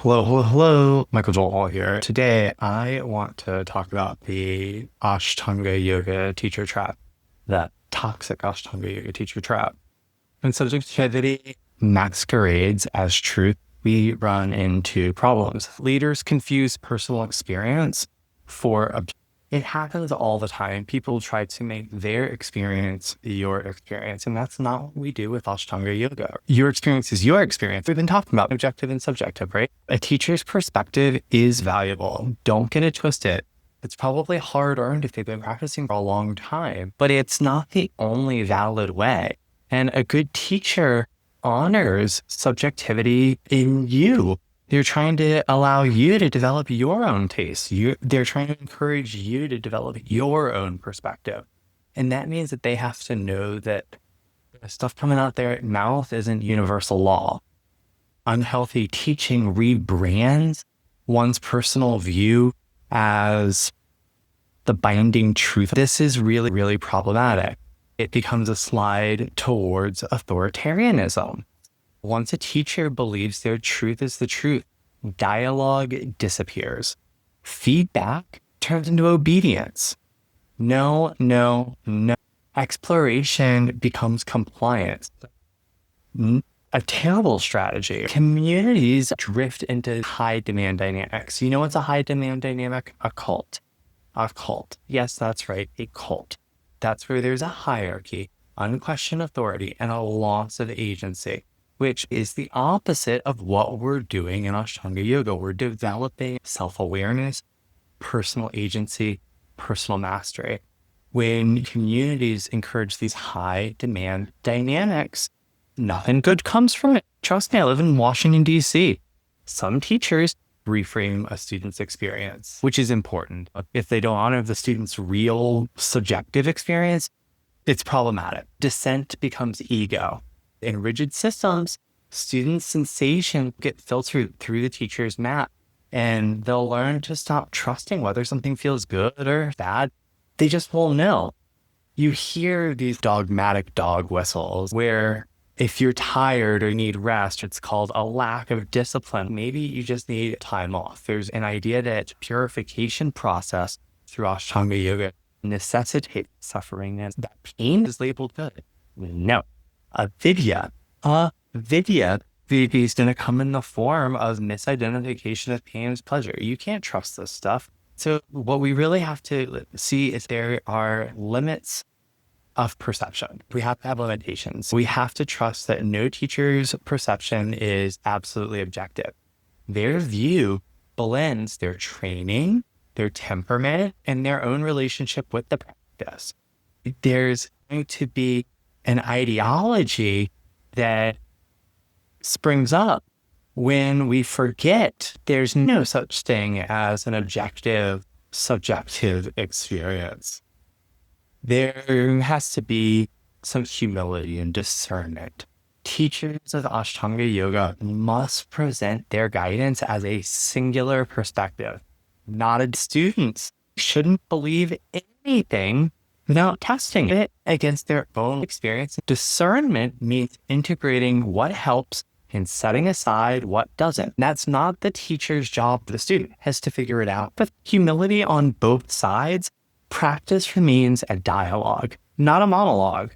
Hello, hello, hello. Michael Joel Hall here. Today, I want to talk about the Ashtanga Yoga Teacher Trap, that toxic Ashtanga Yoga Teacher Trap. In subjectivity masquerades as truth, we run into problems. Leaders confuse personal experience for objective. It happens all the time. People try to make their experience your experience, and that's not what we do with Ashtanga Yoga. Your experience is your experience. We've been talking about objective and subjective, right? A teacher's perspective is valuable. Don't get it twisted. It's probably hard-earned if they've been practicing for a long time, but it's not the only valid way. And a good teacher honors subjectivity in you. They're trying to allow you to develop your own taste. They're trying to encourage you to develop your own perspective. And that means that they have to know that the stuff coming out their mouth isn't universal law. Unhealthy teaching rebrands one's personal view as the binding truth. This is really, really problematic. It becomes a slide towards authoritarianism. Once a teacher believes their truth is the truth, dialogue disappears. Feedback turns into obedience. No. Exploration becomes compliance. A terrible strategy. Communities drift into high demand dynamics. You know what's a high demand dynamic? A cult. A cult. Yes, that's right. A cult. That's where there's a hierarchy, unquestioned authority, and a loss of agency, which is the opposite of what we're doing in Ashtanga Yoga. We're developing self-awareness, personal agency, personal mastery. When communities encourage these high demand dynamics, nothing good comes from it. Trust me, I live in Washington, D.C. Some teachers reframe a student's experience, which is important. If they don't honor the student's real subjective experience, it's problematic. Dissent becomes ego. In rigid systems, students' sensations get filtered through the teacher's map, and they'll learn to stop trusting whether something feels good or bad. They just won't know. You hear these dogmatic dog whistles where if you're tired or need rest, it's called a lack of discipline. Maybe you just need time off. There's an idea that purification process through Ashtanga Yoga necessitates suffering, and that pain is labeled good. No. Avidya is going to come in the form of misidentification of pain as pleasure. You can't trust this stuff. So what we really have to see is there are limits of perception. We have to have limitations. We have to trust that no teacher's perception is absolutely objective. Their view blends their training, their temperament, and their own relationship with the practice. There's going to be an ideology that springs up when we forget there's no such thing as an objective, subjective experience. There has to be some humility and discernment. Teachers of Ashtanga Yoga must present their guidance as a singular perspective. Not a students shouldn't believe anything without testing it against their own experience. Discernment means integrating what helps and setting aside what doesn't. That's not the teacher's job. The student has to figure it out. But humility on both sides, practice remains a dialogue, not a monologue.